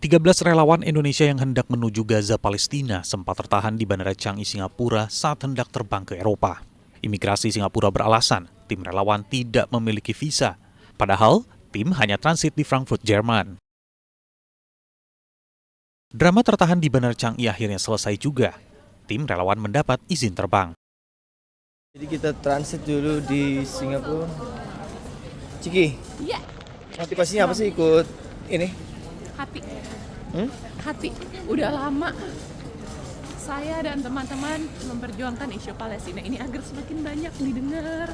13 relawan Indonesia yang hendak menuju Gaza, Palestina sempat tertahan di Bandara Changi, Singapura saat hendak terbang ke Eropa. Imigrasi Singapura beralasan tim relawan tidak memiliki visa, padahal tim hanya transit di Frankfurt, Jerman. Drama tertahan di Bandara Changi akhirnya selesai juga. Tim relawan mendapat izin terbang. Jadi kita transit dulu di Singapura. Ciki, Iya, motivasinya apa sih ikut ini? hati. Hati. Udah lama saya dan teman-teman memperjuangkan isu Palestina ini agar semakin banyak didengar.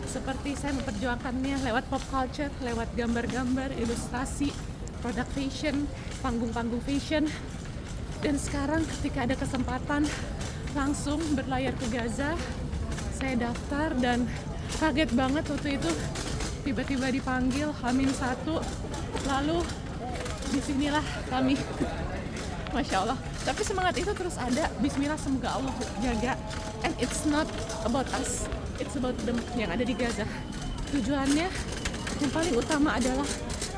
Seperti saya memperjuangkannya lewat pop culture, lewat gambar-gambar, ilustrasi, produk fashion, panggung-panggung fashion. Dan sekarang ketika ada kesempatan langsung berlayar ke Gaza, saya daftar dan kaget banget waktu itu tiba-tiba dipanggil H-1, lalu disinilah kami. Masya Allah. Tapi semangat itu terus ada. Bismillah, semoga Allah jaga. And it's not about us, it's about them yang ada di Gaza. Tujuannya yang paling utama adalah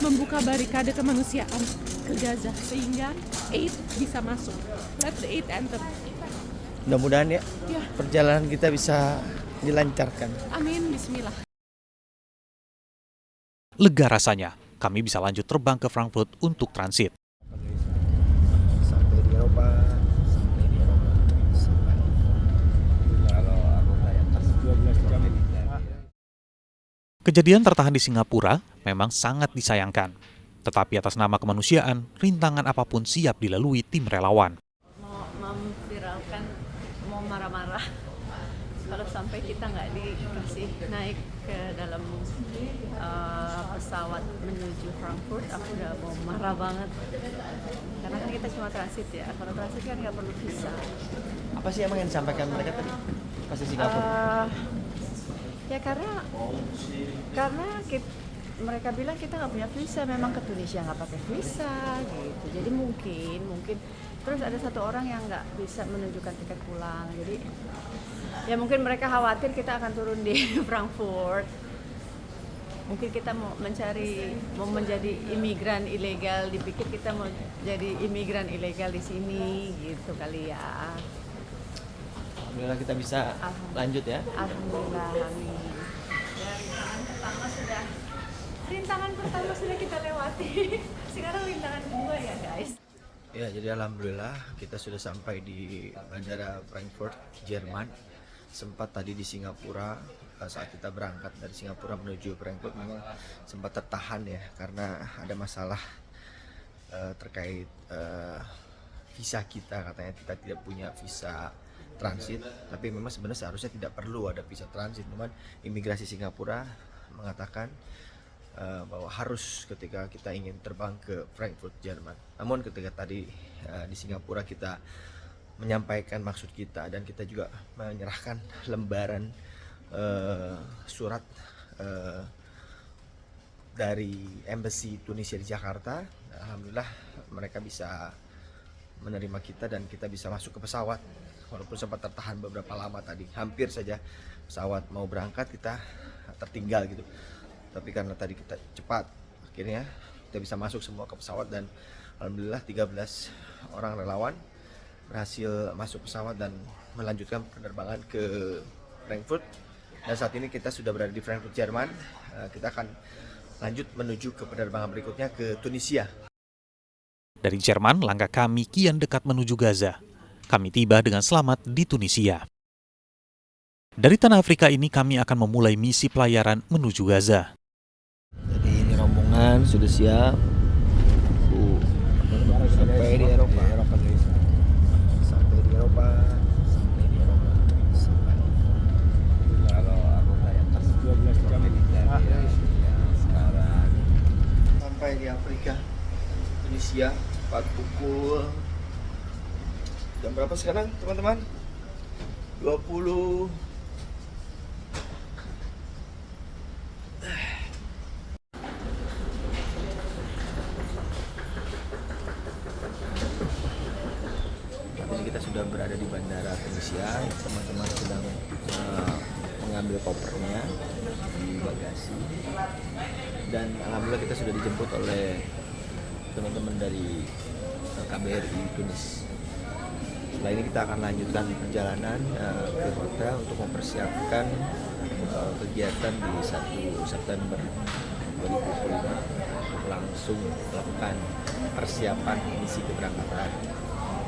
membuka barikade kemanusiaan ke Gaza sehingga aid bisa masuk. Let the aid enter. Mudah-mudahan ya, Ya, perjalanan kita bisa dilancarkan. amin. Bismillah. Lega rasanya, kami bisa lanjut terbang ke Frankfurt untuk transit. Sampai di Eropa, sampai. Kalau aku kayak 12 jam ini. Kejadian tertahan di Singapura memang sangat disayangkan. Tetapi atas nama kemanusiaan, rintangan apapun siap dilalui tim relawan. Mau memviralkan, mau marah-marah kalau sampai kita nggak dikasih naik ke dalam pesawat menuju Frankfurt. Aku udah mau marah banget karena kan kita cuma transit ya. Kalau transit kan nggak perlu visa. Apa sih emang yang disampaikan mereka tadi pas di Singapura? Ya karena mereka bilang kita nggak punya visa, memang ke Tunisia nggak pakai visa gitu. Jadi mungkin terus ada satu orang yang nggak bisa menunjukkan tiket pulang. Jadi ya mungkin mereka khawatir kita akan turun di Frankfurt. Mungkin kita mau menjadi imigran ilegal, dipikir kita mau jadi imigran ilegal di sini gitu kali ya. Alhamdulillah kita bisa lanjut ya. Alhamdulillah, amin. Ya, rintangan pertama sudah kita lewati. Sekarang rintangan kedua ya guys. Ya, jadi alhamdulillah kita sudah sampai di Bandara Frankfurt, Jerman. Sempat tadi di Singapura, saat kita berangkat dari Singapura menuju Frankfurt memang sempat tertahan ya karena ada masalah terkait visa kita, katanya kita tidak punya visa transit, tapi memang sebenarnya seharusnya tidak perlu ada visa transit, cuman imigrasi Singapura mengatakan bahwa harus ketika kita ingin terbang ke Frankfurt, Jerman. Namun ketika tadi di Singapura kita menyampaikan maksud kita dan kita juga menyerahkan lembaran surat dari Embassy Tunisia di Jakarta, alhamdulillah mereka bisa menerima kita dan kita bisa masuk ke pesawat. Walaupun sempat tertahan beberapa lama tadi, hampir saja pesawat mau berangkat kita tertinggal gitu. Tapi karena tadi kita cepat, akhirnya kita bisa masuk semua ke pesawat dan alhamdulillah 13 orang relawan berhasil masuk pesawat dan melanjutkan penerbangan ke Frankfurt. Dan saat ini kita sudah berada di Frankfurt, Jerman. Kita akan lanjut menuju ke penerbangan berikutnya ke Tunisia. Dari Jerman, langkah kami kian dekat menuju Gaza. Kami tiba dengan selamat di Tunisia. Dari tanah Afrika ini kami akan memulai misi pelayaran menuju Gaza. Jadi ini rombongan sudah siap. Sampai di Eropa. Sampai di Eropa. Kalau aku kayak 12 jam ini sekarang sampai di Afrika, Tunisia, 4 pukul. Jam berapa sekarang teman-teman? 20. Ini kita sudah berada di bandara Tunisia. Teman-teman sedang mengambil kopernya di bagasi. Dan alhamdulillah kita sudah dijemput oleh teman-teman dari KBRI Tunis. Setelah ini kita akan lanjutkan perjalanan ke hotel untuk mempersiapkan kegiatan di 1 September 2025, langsung melakukan persiapan misi keberangkatan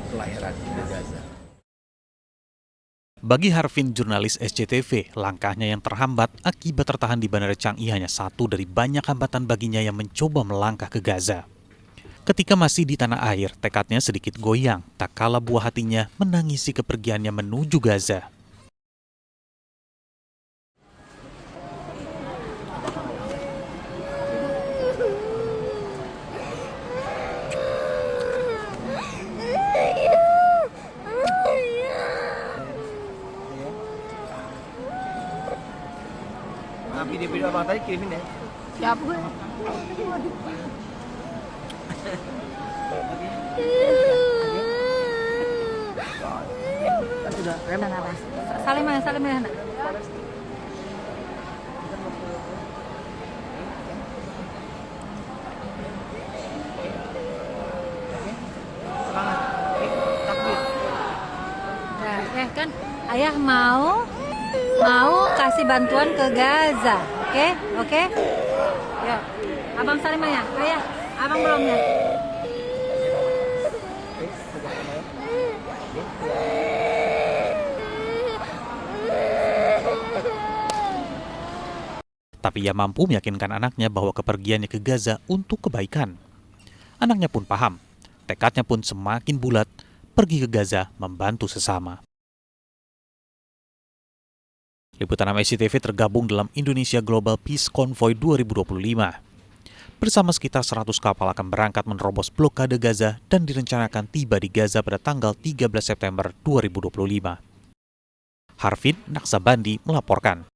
pelayaran di Gaza. Bagi Harvin, jurnalis SCTV, langkahnya yang terhambat akibat tertahan di Bandara Changi hanya satu dari banyak hambatan baginya yang mencoba melangkah ke Gaza. Ketika masih di tanah air, tekadnya sedikit goyang, tak kala buah hatinya menangisi kepergiannya menuju Gaza. Video abang tadi kirimin ya. Siap gue. Sudah, apa? Salim ya. Ya kan, ayah mau kasih bantuan ke Gaza, oke? Ya, abang salim ya, ayah, abang belum ya. Tapi ia mampu meyakinkan anaknya bahwa kepergiannya ke Gaza untuk kebaikan. Anaknya pun paham, tekadnya pun semakin bulat, pergi ke Gaza membantu sesama. Liputan SCTV tergabung dalam Indonesia Global Peace Convoy 2025. Bersama sekitar 100 kapal akan berangkat menerobos blokade Gaza dan direncanakan tiba di Gaza pada tanggal 13 September 2025. Harvin Naksabandi melaporkan.